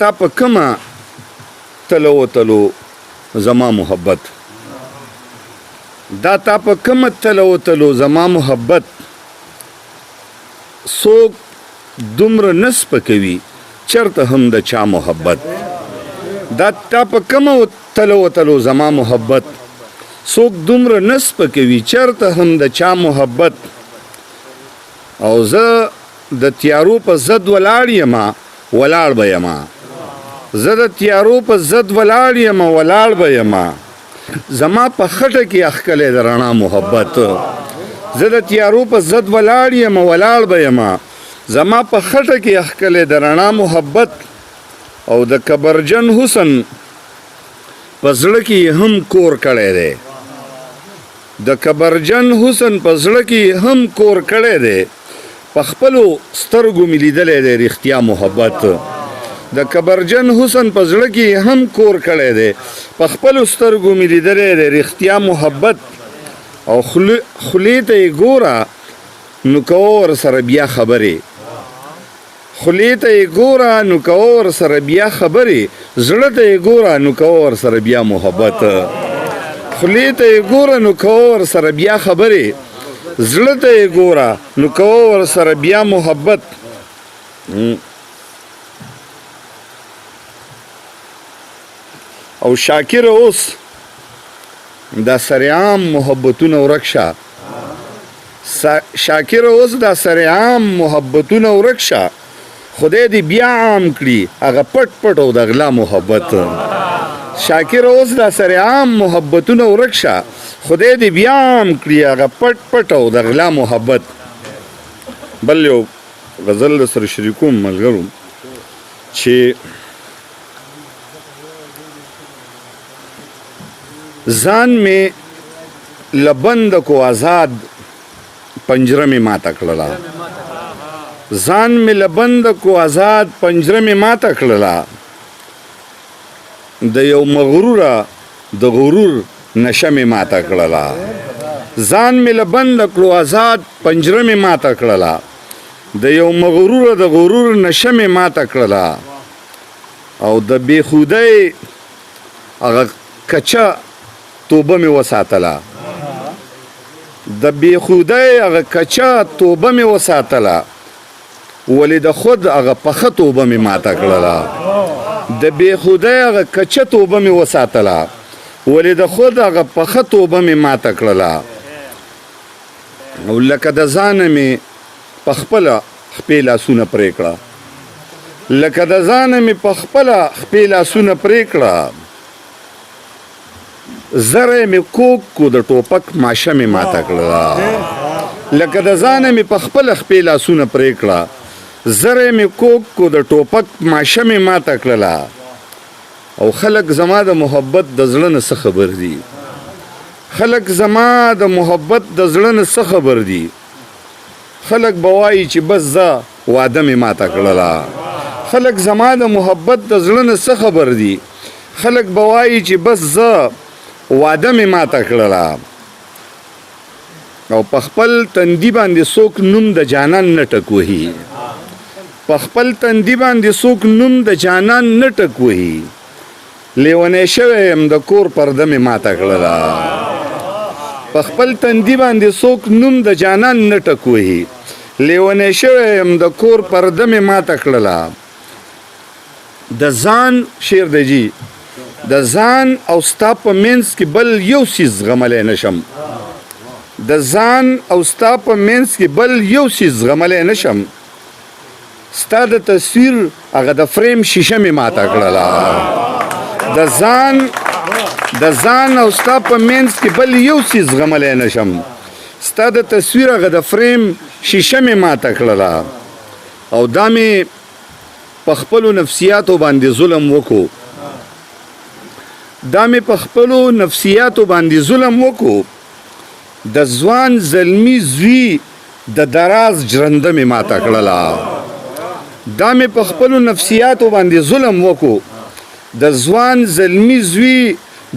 تا په کومه تلو زما محبت دا تا په کومه تلو زما محبت څوک دومره نه سپکوي چرته هم د چا محبت دا تا په کومه تلو زما محبت څوک دومره نه سپکوي چرته هم د چا محبت او زه د تیارو په ضد ولاړ یمه ولاړ به یمه زه د تیارو په ضد ولاړ یمه ولاړ به یمه زما په خټه کې اخکلی د رڼا محبت زه د تیارو په ضد ولاړ یمه ولاړ به یمه زما په خټه کې اخکلی د رڼا محبت او د کبرجن حسن په زړه کې هم کور کړی دی د کبرجن حسن په زړه کې هم کور کړی دی په خپلو سترګو مې لیدلی دی رښتیا محبت د کبرجن حسن په زړه کې هم کور کړی دی په خپلو سترګو مې لیدلی دی رښتیا محبت او خولې ته یې ګوره نو کوه ورسره بیا خبرې خولې ته یې ګوره نو کوه ورسره بیا خبرې زړه ته یې ګوره نو کوه ورسره بیا محبت خولې ته یې ګوره نو کوه ورسره بیا خبرې زړه ته یې ګوره نو کوه ورسره بیا محبت او شاکر اوس دا سرعام محبتونه ورک شه شاکر اوس دا سرعام محبتونه ورک شه خدای دې بیا عام کړي هغه پټ پټ او د غلا محبت شاکر اوس دا سرعام محبتونه ورک شه خدای دې بیا عام کړي هغه پټ پټ او د غلا محبت بل یو غزل سره شریکوم ملګرو چې ځان میں لبند کو آزاد پنجره میں ماته کړله ځان میں لبند کو آزاد پنجره میں ماته کړله د یو مغروره د غرور نشه میں ماته کړله ځان میں لبند کړو آزاد پنجره میں ماته کړله د یو مغروره د غرور نشه میں ماته کړله او د بېخودۍ هغه کچه توبه مې وساتله د بېخودۍ هغه کچه توبه مې وساتله ولې د خود هغه پخه توبه مې ماته کړله د بېخودۍ هغه کچه توبه مې وساتله ولې د خود هغه پخه توبه مې ماته کړله او لکه د ځانه مې په خپله خپې لاسونه پرې کړه لکه د ځانه مې په خپله خپې لاسونه پرې کړه زره مې کوک کو د ټوپک ماشه مې ماته کړله لکه د ځانه مې په خپله خپې لاسونه پرې کړه زره مې کوک کو د ټوپک ماشه مې ماته کړله او خلک زما د محبت د زړه نه څه خبر دي خلک زما د محبت د زړه نه څه خبر دي خلک به وایي چې بس زه واده مې ماته کړله خلک زما د محبت د زړه نه څه خبر دي خلک به وایي چې بس زه واده مې ماته کړله او په خپل تندي باندې څوک نوم د جانان نه ټکوهي په خپل تندي باندې څوک نوم د جانان نه ټکوهي لیونی شوی یم د کور پرده مې ماته کړله په خپل تندي باندې څوک نوم د جانان نه ټکوهي لیونی شوی یم د کور پرده مې ماته کړله د ځان شعر دی جی د ځان او ستا په منځ کې بل یو څیز زغملی نشم د ځان او ستا په منځ کې بل یو څیز زغملی نشم ستا د تصویر هغه د فریم شیشه مې ماته کړله د ځان او ستا په منځ کې بل یو څیز زغملی نشم ستا د تصویر هغه د فریم شیشه مې ماته کړله او دا مې په خپلو نفسیاتو باندې ظلم وکړو دا مې په خپلو نفسیاتو باندې ظلم وکړو د ځوان زلمي زوی د دراز جرنده مې ماته کړله دا مې په خپلو نفسیاتو باندې ظلم وکړو د ځوان زلمي زوی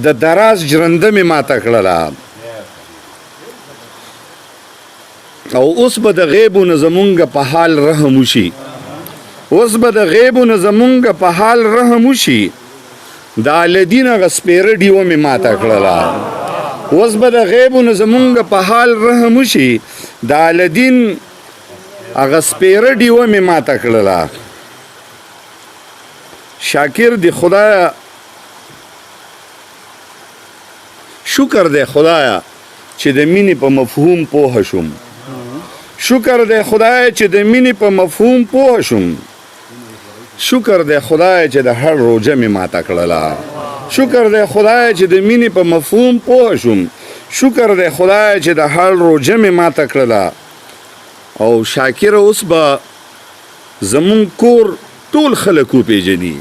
د دراز جرنده مې ماته کړله او اوس به د غیبو نه زمونږ په حال رحم وشي اوس به د غیبونه زمونږ په حال رحم وشي د الدین هغه سپېره ډیوه مې ماته کړله اوس به د غیبونه زمونږ په حال رحم وشي د الدین هغه سپېره ډیوه مې ماته کړله شاکر دی خدایا شکر دی خدایا چې د مینې په مفهوم پوه شوم شکر دی خدایا چې د مینې په مفهوم پوه شوم شکر دی خدایا چې د هر روژه مې ماته کړله شکر دی خدایا چې د مینې په مفهوم پوه شوم شکر دی خدایا چې د هر روژه مې ماته کړله او شاکر اوس به زمون کور ټول خلک وپېژني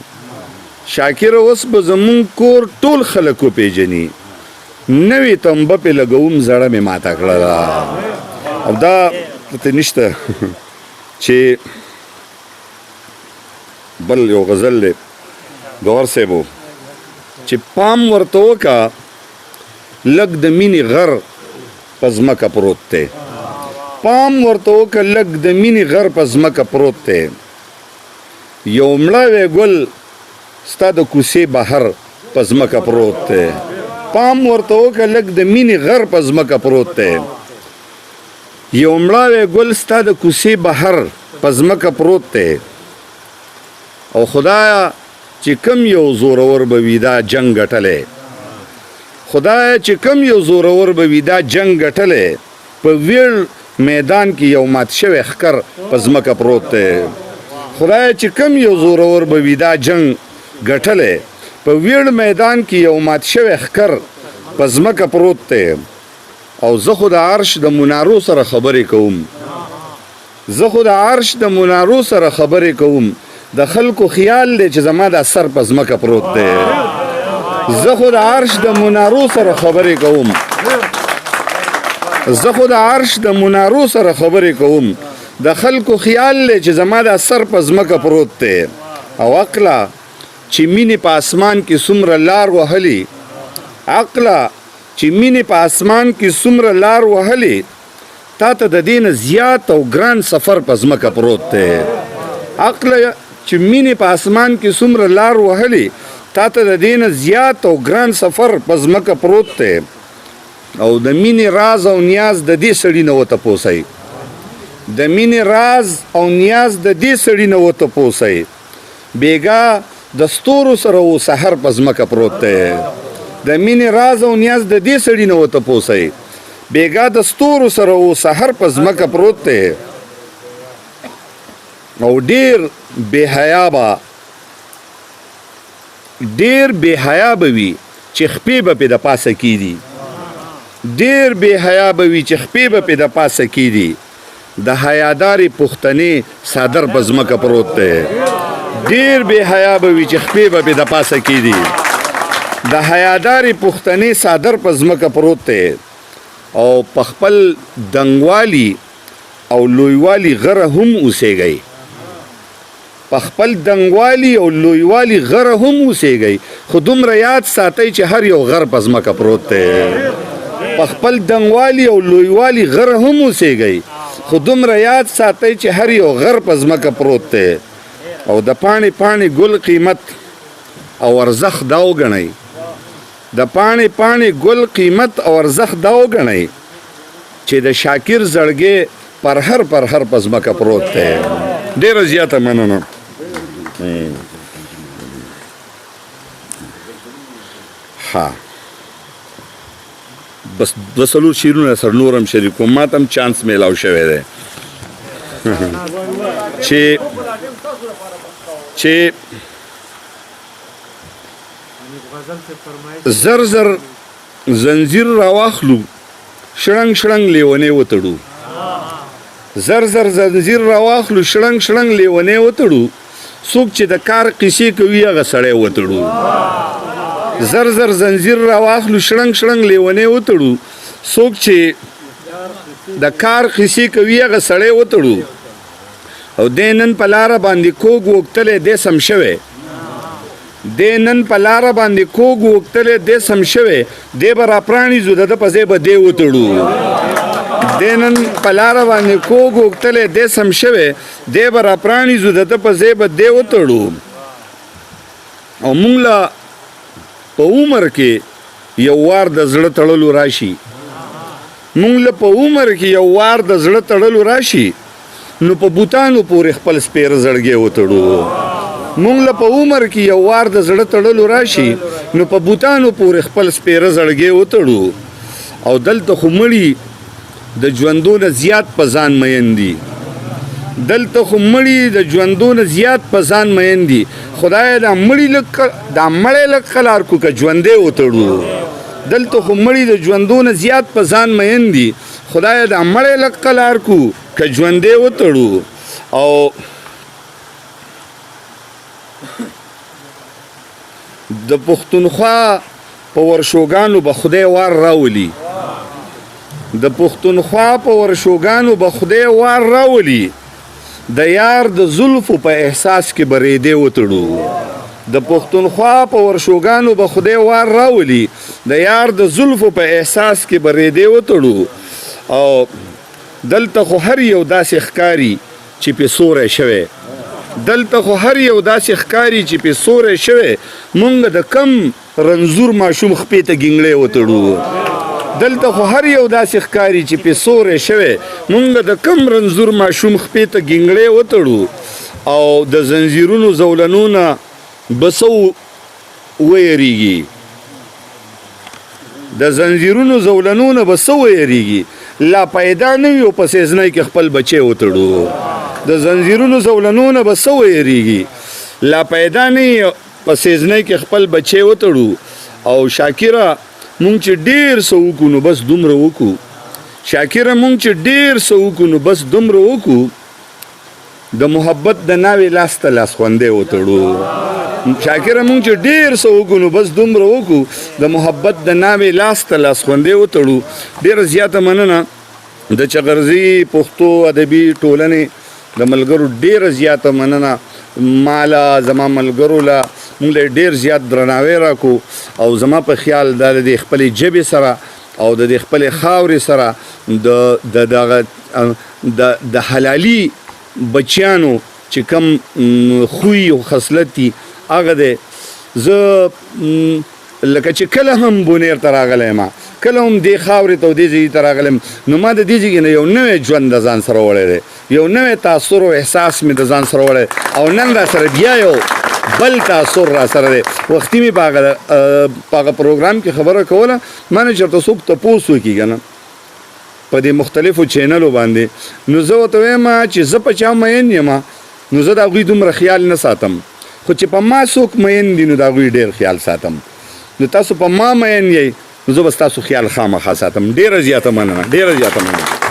شاکر اوس به زمون کور ټول خلک وپېژني نوې تنبه پې لګوم زړه مې ماته کړله او دا ته نشته چې بل یو غزل دی گور صاحبو چې پام ورته وکړه لږ د مینې غر په ځمکه پروت دی پام ورته وکړه لږ د مینې غر په ځمکه پروت دی یو مړاوی ګل ستا د کوڅې بهر په ځمکه پروت دی پام ورته وکړه لږ د مینې غر په ځمکه پروت دی یو مړاوی ګل ستا د کوڅې بهر په ځمکه پروت دی او خدایا چې کم یو زورور به وي دا جنګ ګټلی خدایا چې کم یو زورور به وي دا جنګ ګټلی په ویړ میدان کې یو مات شوی ښکر په ځمکه پروت دی خدایا چې کم یو زورور به وي دا جنګ ګټلی په ویړ میدان کې یو مات شوی ښکر په ځمکه پروت دی او زه خو د عرش د منارو سره خبرې کوم زه خو د عرش د منارو سره خبرې کوم د خلکو خیال دی چې زما دا سر په ځمکه پروت دی زه خو د عرش د منارو سره خبرې کوم زه خو د عرش د منارو سره خبرې کوم د خلکو خیال دی چې زما دا سر په ځمکه پروت دی او عقله چې مینې په اسمان کې څومره لار وهلي عقله چې مینې په اسمان کې څومره لار وهلي تا ته د دې نه زیات او ګران سفر په ځمکه پروت دی عقله چې مینې په اسمان کې څومره لار وهلي تا ته د دې نه زیات او ګران سفر په ځمکه پروت دی او د مینې راز او نیاز د دې سړي نه وتپوسئ د مینې راز او نیاز د دې سړي نه وتپوسئ بیګا د ستورو سره و سحر په ځمکه پروت دی د مینې راز او نیاز د دې سړي نه وتپوسئ بیګا د ستورو سره و سحر په ځمکه پروت دی او ډیر بې حیا به وي چې خپې به پې د پاسه کېدي ډیر بې حیا به وي چې خپې به پې د پاسه کېدي د حیادارې پښتنې څادر په ځمکه پروت دی ډیر بې حیا به وي چې خپې به پې د پاسه کېدي د حیادارې پښتنې څادر په ځمکه پروت دی او په خپل دنګوالي او لویوالي غره هم اوسېږئ په خپل دنګوالي او لویوالي غره هم اوسېږئ خو دومره یاد ساتئ چې هر یو غر په ځمکه پروت دی په خپل دنګوالي او لویوالي غره هم اوسېږئ خو دومره یاد ساتئ چې هر یو غر په ځمکه پروت دی او د پاڼې پاڼې ګل قیمت او ارزښت دا وګڼئ د پاڼې پاڼې ګل قیمت او ارزښت دا وګڼئ چې د شاکر زړګې پرهر په ځمکه پروت دی ډېره زیاته مننه ها بس دوه څلور شعرونه سره نور هم شریک کوم ما ته هم چانس میلاو شوی دی چې زر زر زنځیر راواخلو شړنګ شړنګ لیونې وتړو زر زر زنځیر راواخلو شړنګ شړنګ لیونې وتړو څوک چې د کار قصې کوي هغه سړی وتړو زر زر زنځیر راواخلو شړنګ شړنګ لیونې وتړو څوک چې د کار قصې کوي هغه سړی وتړو او دې نن په لاره باندې کوږ وکتلی دې سم شوی دې نن په لاره باندې کوږ وکتلی دې سم شوی دې به راپرانیزو د ده په ځای به دې وتړو دی نن په لاره باندې کوږ اوږتلی دی سم شوی دی به را پرانیزو د ده په ځای به دی وتړو او مونږ له په عمر کې یو وار د زړه تړلو راشي مونږ له په عمر کې یو وار د زړه تړلو راشي نو په بوتانو پورې خپل سپېره زړګی وتړو مونږ له په عمر کې یو وار د زړه تړلو راشي نو په بوتانو پورې خپل سپېره زړګی وتړو او دلته خو مړي د ژوندو نه زیات په ځان مین دي دلته خو مړي د ژوندو نه زیات په ځان مین دي خدای دا مړي لږ قلار کو که ژوندی وتړو دلته خو مړي د ژوندو نه زیات په ځان مین دي خدای دا مړی لږ قلار کو که ژوندی وتړو او د پښتونخوا په ورشوګانو به خدای وار راولي د پښتونخوا په ورشوګانو به خدای وار راولي د یار د زلفو په احساس کې به ریدې وتړو د پښتونخوا په ورشوګانو به خدای وار راولي د یار د زلفو په احساس کې به ریدې وتړو او دلته خو هر یو داسې ښکاري چې پې سوری شوی دلته خو هر یو داسې ښکاري چې پې سوری شوی مونږ د کم رنځور ماشوم خپې ته ګینګړی وتړو دلته خو هر یو داسې ښکاري چې پې سوری شوی مونږ د کم رنځور ماشوم خپې ته ګینګړی وتړو او د زنځیرونو زولنونه به څه ویریږي د زنځیرونو زولنونه به څه ویریږي لا پیدا نه وي او په سیزنۍ کې خپل بچی وتړو د زنځیرونو زولنونه به څه ویریږي لا پیدا نه وي په سیزنۍ کې خپل بچی وتړو او شاکره مونږ چې ډېر څه وکړو نو بس دومره وکړو شاکره مونږ چې ډېر څه وکړو نو بس دومره وکړو د محبت د ناوې لاس ته لاس خوندی وتړو شاکره مونږ چې ډېر څه وکړو نو بس دومره وکړو د محبت د ناوې لاس ته لاس خوندی وتړو ډېره زیاته مننه د چغرزي پښتو ادبي ټولنې د ملګرو ډېره زیاته مننه ماله زما ملګرو له مونږ له ډېر زیات درناوی راکو او زما په خیال دا د خپلې ژبې سره او د خپلې خاورې سره د حلالي بچیانو چې کم خوی او خصلت دي هغه دی زه لکه چې کله هم بونیر ته راغلی یم کله هم دې خاورې ته او دې ځای ته راغلی یم نو ما د دې ځای نه یو نوی ژوند د ځان سره وړی دی یو نوی تاثر او احساس مې د ځان سره وړی او نن را سره بیا یو بل تاثر را سره دی وختي مې په هغه پروګرام کې خبره کوله ما نه چېرته څوک تپوس وکړي که نه په دې مختلفو چینلو باندې نو زه ورته وایم چې زه په چا مین یم نو زه د هغوی دومره خیال نه ساتم خو چې په ما څوک مین دي نو د هغوی ډېر خیال ساتم نو تاسو په ما مین یئ نو زه به ستاسو خیال خامخا ساتم ډېره زیاته مننه